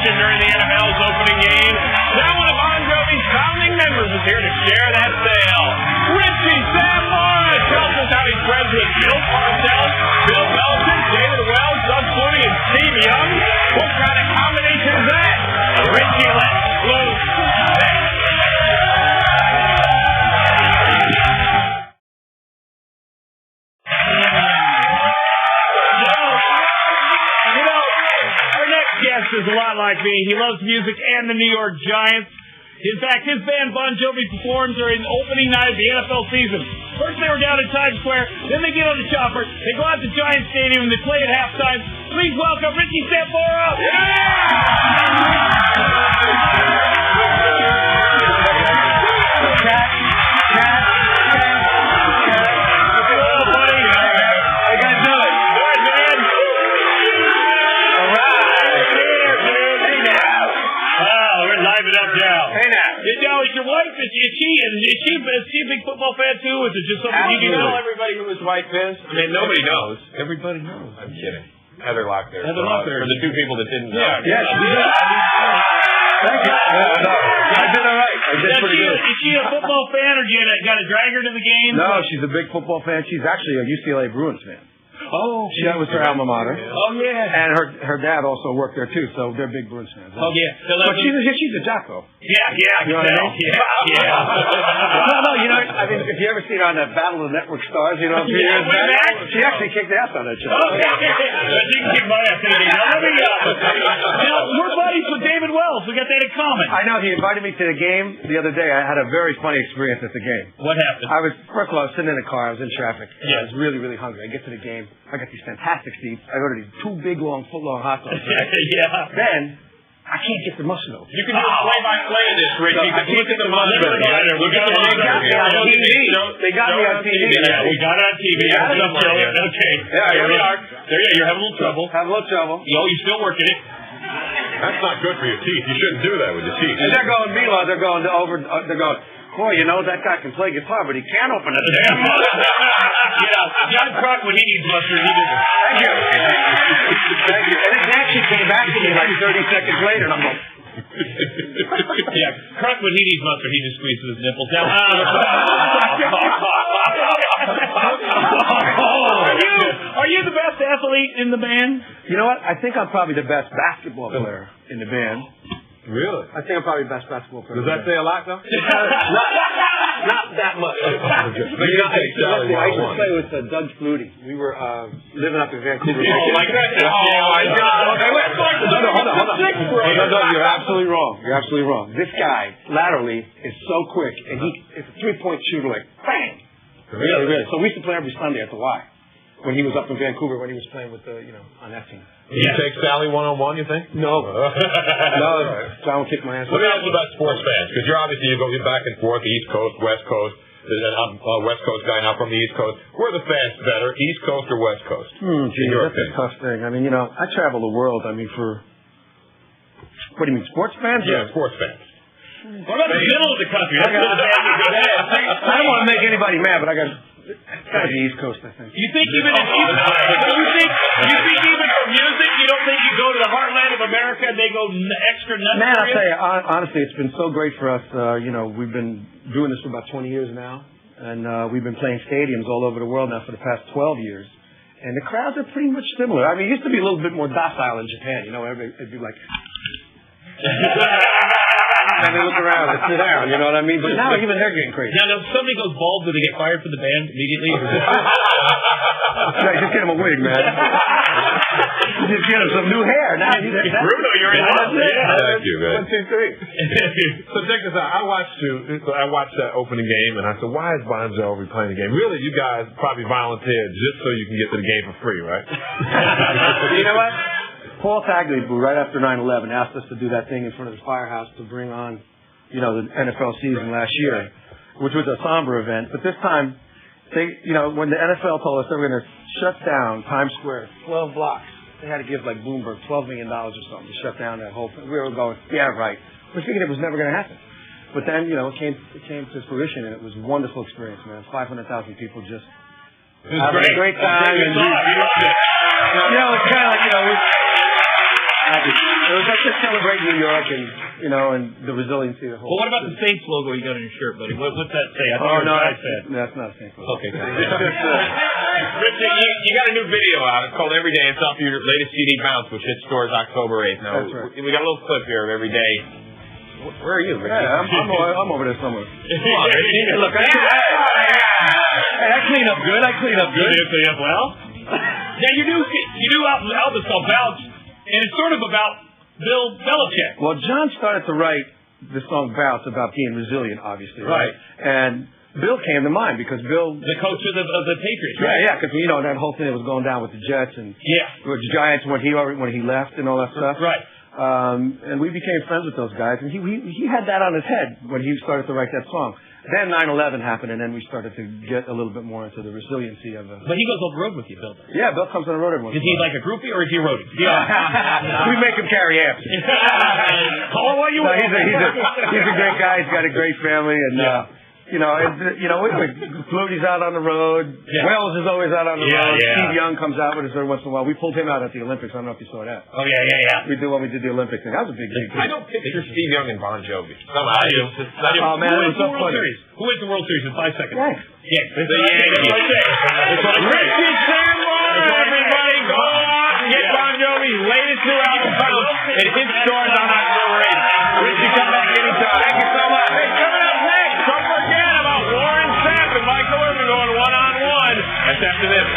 celebration during the NFL's opening game. Now one of Bon Jovi's founding members is here to share that sale. Richie Sambora tells us how he's friends with Bill Parcells, Bill Belton, David Wells, Doug Flutie, and Steve Young. What kind of combination is that? Richie, let's lose. Is a lot like me. He loves music and the New York Giants. In fact, his band Bon Jovi performed during opening night of the NFL season. First they were down at Times Square, then they get on the chopper, they go out to Giant Stadium, and they play at halftime. Please welcome Richie Sambora! Is she a big football fan too? Is it just something you do? Tell everybody who his wife is? I mean, nobody knows. Everybody knows. I'm kidding. Heather Locklear. Heather Locklear. For the two people that didn't know. Yeah. Thank you. I did all right. I did pretty good. Is she a football fan, or you got to drag her to the game? No, she's a big football fan. She's actually a UCLA Bruins fan. Oh, that was her alma mater. Oh, yeah. And her dad also worked there, too, so they're big Bruins fans. Oh, yeah. But she's a Jocko. Yeah. You know what I mean? Yeah. No, you know, I mean, if you ever seen her on that Battle of the Network Stars, you know, a few years back, she actually kicked ass on that show. Okay. She can kick my ass anything. Now, we're buddies with David Wells. We got that in common. I know. He invited me to the game the other day. I had a very funny experience at the game. What happened? First of all, I was sitting in the car. I was in traffic. Yeah. I was really, really hungry. I get to the game. I got these fantastic seats. I ordered these 2 big, long, foot-long hot dogs. Right? Yeah. Then, I can't get the mushroom open. You can do a play-by-play of this, Richie. I can't get the mushroom. They got me on TV. Yeah, we got it on TV. Okay. Yeah, here we are. You're having a little trouble. You're still working it. That's not good for your teeth. You shouldn't do that with your teeth. And they're going, meanwhile, they're going, boy, you know, that guy can play guitar, but he can't open a damn mustard. John Kruk, when he needs mustard, he does it. Thank you. And it actually came back to me like 30 seconds later, and I'm like... Kruk, when he needs mustard, he just squeezes his nipples down. Are you the best athlete in the band? You know what? I think I'm probably the best basketball player in the band. Really? I think I'm probably the best basketball player. Does that say a lot, though? Not that much. I used to play with Doug Flutie. We were living up in Vancouver. Like that? Hold on. No, you're absolutely wrong. This guy, laterally, is so quick, and it's a 3-point shooter, like, bang! Really. So we used to play every Sunday at the Y. When he was up in Vancouver, when he was playing with on that team. You take Sally one-on-one, you think? No. John will kick my ass. Let me ask you about sports fans, because you're back and forth, East Coast, West Coast. I'm a West Coast guy now from the East Coast. Where are the fans better, East Coast or West Coast? That's a tough thing. I mean, I travel the world. I mean, what do you mean, sports fans? Yeah, sports fans. What about the middle of the country? I don't want to make anybody mad, but I got the East Coast, I think. You think even for music, you don't think you go to the heartland of America and they go extra nuts? Man, I'll tell you, honestly, it's been so great for us. We've been doing this for about 20 years now, and we've been playing stadiums all over the world now for the past 12 years. And the crowds are pretty much similar. I mean, it used to be a little bit more docile in Japan. It'd be like... And they look around and sit down, you know what I mean? But now even they're getting crazy. Now, if somebody goes bald, do they get fired from the band immediately? Just get him a wig, man. Just get him some new hair. Now Bruno, you're in Thank you, man. 1, 2, 3. So check this out. I watched that opening game, and I said, why is Bon Jovi playing the game? Really, you guys probably volunteered just so you can get to the game for free, right? You know what? Paul Tagliabue, right after 9/11, asked us to do that thing in front of the firehouse to bring on, the NFL season last year, which was a somber event. But this time, when the NFL told us they were going to shut down Times Square, 12 blocks, they had to give like Bloomberg $12 million or something to shut down that whole thing. We were going, yeah, right. We figured it was never going to happen. But then, it came to fruition, and it was a wonderful experience, man. 500,000 people just having a great time. And it's kind of like, happy. It was just celebrating New York and, you know, and the resiliency of the whole. Well, what about the Saints logo you got on your shirt, buddy? What's that say? I Oh, no, fan. that's not a Saints logo. Okay. Richie, you got a new video out. It's called Every Day. It's off your latest CD, Bounce, which hits stores October 8th. Now, That's right. we got a little clip here of Every Day. Where are you, Richie? Yeah, I'm over there somewhere. Come on, Richie. Hey, look, I clean up good. You did clean up well. Yeah, you do Elvis called Bounce, and it's sort of about Bill Belichick. Well, John started to write the song Bounce about being resilient, obviously, right? And Bill came to mind because Bill, The coach of the Patriots, right? yeah, because you know that whole thing that was going down with the Jets and with the Giants when he left and all that stuff, Right. And we became friends with those guys, and he had that on his head when he started to write that song. Then 9/11 happened, and then we started to get a little bit more into the resiliency of it. But he goes on the road with you, Bill. Yeah, Bill comes on the road every once Is in a he while. like a groupie, or is he a roadie? We make him carry amps. Call him what you want. He's a great guy. He's got a great family, and Flutie's out on the road. Yeah. Wells is always out on the road. Yeah. Steve Young comes out with us every once in a while. We pulled him out at the Olympics. I don't know if you saw that. Oh yeah. We did when we did the Olympic thing. That was a big deal. I don't picture Steve Young and Bon Jovi. Somehow. Oh, man, it was so funny. Who wins the World Series in 5 seconds? Yanks. The Yankees. Richie Sambora, everybody, go out and get Bon Jovi's latest new album, Bounce. It hits stores on October 8th. Richie, come back anytime. Thank you so much. Hey, coming up next, don't forget about Warren Sapp and Michael Irvin going one-on-one. That's after this.